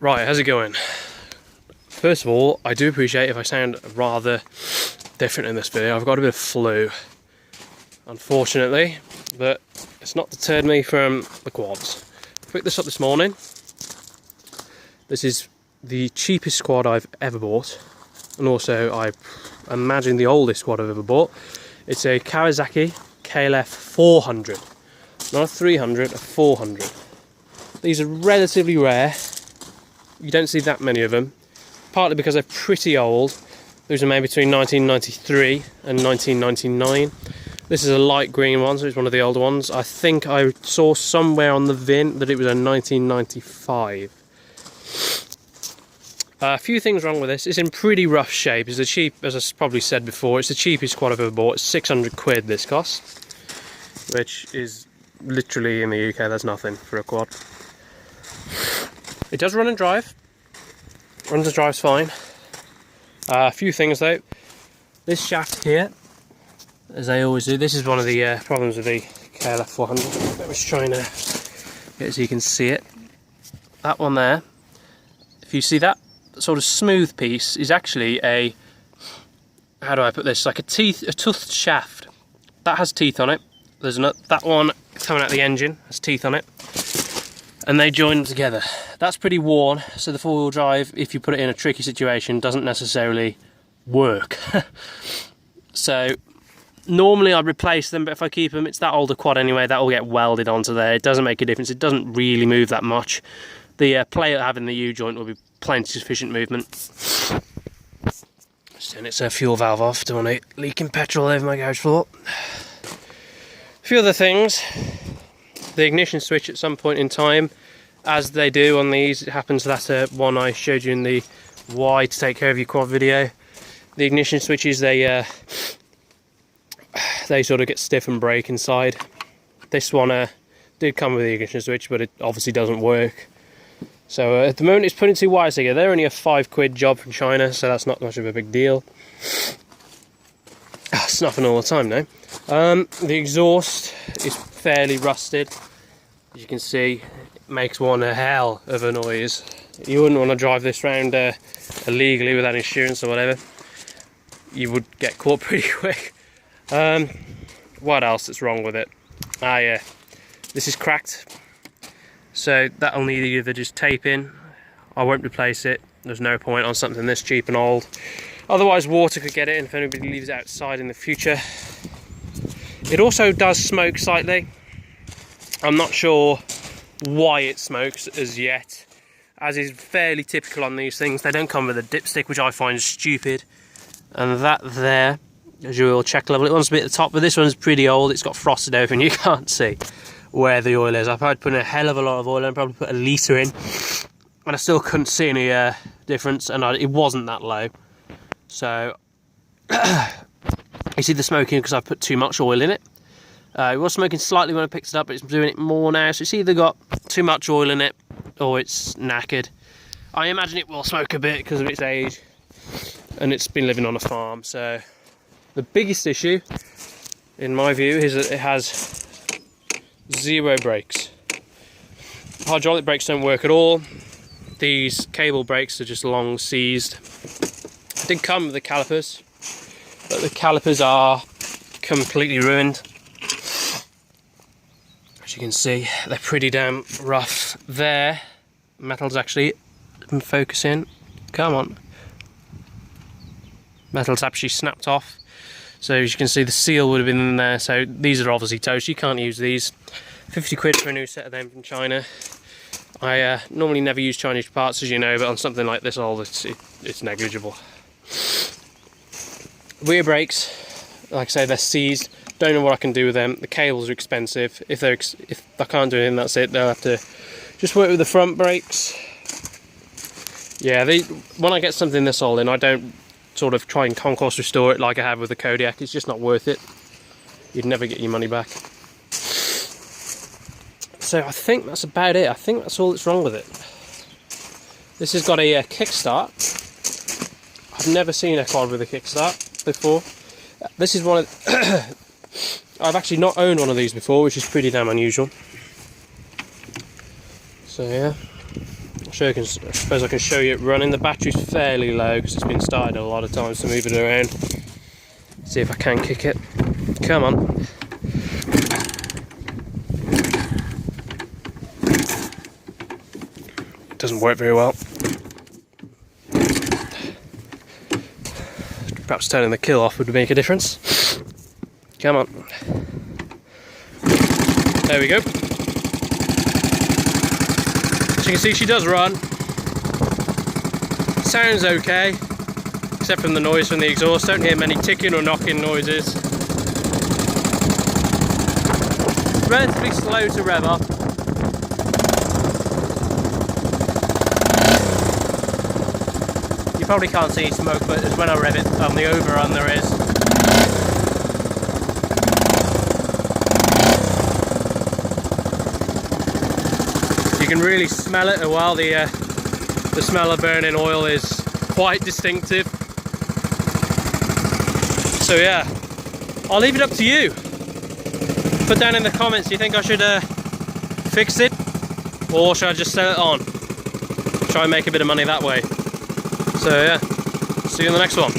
Right, how's it going? First of all, I do appreciate if I sound rather different in this video. I've got a bit of flu, unfortunately, but it's not deterred me from the quads. I picked this up this morning. This is the cheapest quad I've ever bought, and also I imagine the oldest quad I've ever bought. It's a Kawasaki KLF 400, not a 300, a 400. These are relatively rare. You don't see that many of them, partly because they're pretty old. These are made between 1993 and 1999. This is a light green one, so it's one of the older ones. I think I saw somewhere on the VIN that it was a 1995. A few things wrong with this. It's in pretty rough shape. It's the cheap, as I probably said before, it's the cheapest quad I've ever bought. It's 600 quid this costs, which is literally in the UK, that's nothing for a quad. It does run and drive. Runs and drives fine. A few things though. This shaft here, as they always do, this is one of the problems with the KLF 400. I was trying to get it so you can see it. That one there, if you see that sort of smooth piece, is actually a, how do I put this, like a toothed shaft. That has teeth on it. There's not, that one coming out the engine has teeth on it. And they join together. That's pretty worn, so the four-wheel drive, if you put it in a tricky situation, doesn't necessarily work. So normally I'd replace them, but if I keep them, it's that older quad anyway, that will get welded onto there. It doesn't make a difference. It doesn't really move that much. The plate having the U-joint will be plenty sufficient movement. Just turn its fuel valve off, don't want it leaking petrol over my garage floor. A few other things. The ignition switch at some point in time, as they do on these, it happens that one I showed you in the why to take care of your quad video. The ignition switches, they sort of get stiff and break inside. This one did come with the ignition switch, but it obviously doesn't work. So at the moment it's putting two wires together. They're only a £5 job from China, so that's not much of a big deal. Snuffing all the time now. The exhaust is fairly rusted. As you can see, it makes one a hell of a noise. You wouldn't want to drive this around illegally without insurance or whatever. You would get caught pretty quick. What else is wrong with it? Yeah, this is cracked, so that'll need either just tape in. I won't replace it. There's no point on something this cheap and old. Otherwise water could get it, and if anybody leaves it outside in the future. It also does smoke slightly. I'm not sure why it smokes as yet, as is fairly typical on these things. They don't come with a dipstick, which I find stupid. And that there, as your oil check level, it wants to be at the top, but this one's pretty old. It's got frosted over and you can't see where the oil is. I've had to put in a hell of a lot of oil and probably put a litre in, and I still couldn't see any difference, and it wasn't that low. So you see the smoking because I've put too much oil in it. It was smoking slightly when I picked it up, but it's doing it more now. So it's either got too much oil in it or it's knackered. I imagine it will smoke a bit because of its age, and it's been living on a farm. So the biggest issue, in my view, is that it has zero brakes. Hydraulic brakes don't work at all. These cable brakes are just long seized. It did come with the calipers, but the calipers are completely ruined. As you can see, they're pretty damn rough there. Metal's actually focusing. Come on. Metal's actually snapped off. So as you can see, the seal would have been in there. So these are obviously toast. You can't use these. 50 quid for a new set of them from China. I normally never use Chinese parts, as you know, but on something like this old, it's negligible. Rear brakes, like I say, they're seized. Don't know what I can do with them. The cables are expensive. If I can't do anything, that's it. They'll have to just work with the front brakes. Yeah, when I get something this old in, I don't sort of try and concourse restore it like I have with the Kodiak. It's just not worth it. You'd never get your money back. So I think that's about it. I think that's all that's wrong with it. This has got a kickstart. I've never seen a quad with a kickstart before. This is one of I've actually not owned one of these before, which is pretty damn unusual. So yeah, I suppose I can show you it running. The battery's fairly low because it's been started a lot of times to move it around. See if I can kick it. Come on. It doesn't work very well. Perhaps turning the kill off would make a difference. Come on. There we go. As you can see, she does run. Sounds okay, except from the noise from the exhaust. Don't hear many ticking or knocking noises. Relatively slow to rev up. You probably can't see smoke, but it's when I rev it on the overrun there is. You can really smell it while the smell of burning oil is quite distinctive. So yeah, I'll leave it up to you. Put down in the comments, do you think I should fix it, or should I just sell it on? Try and make a bit of money that way. So yeah, see you in the next one.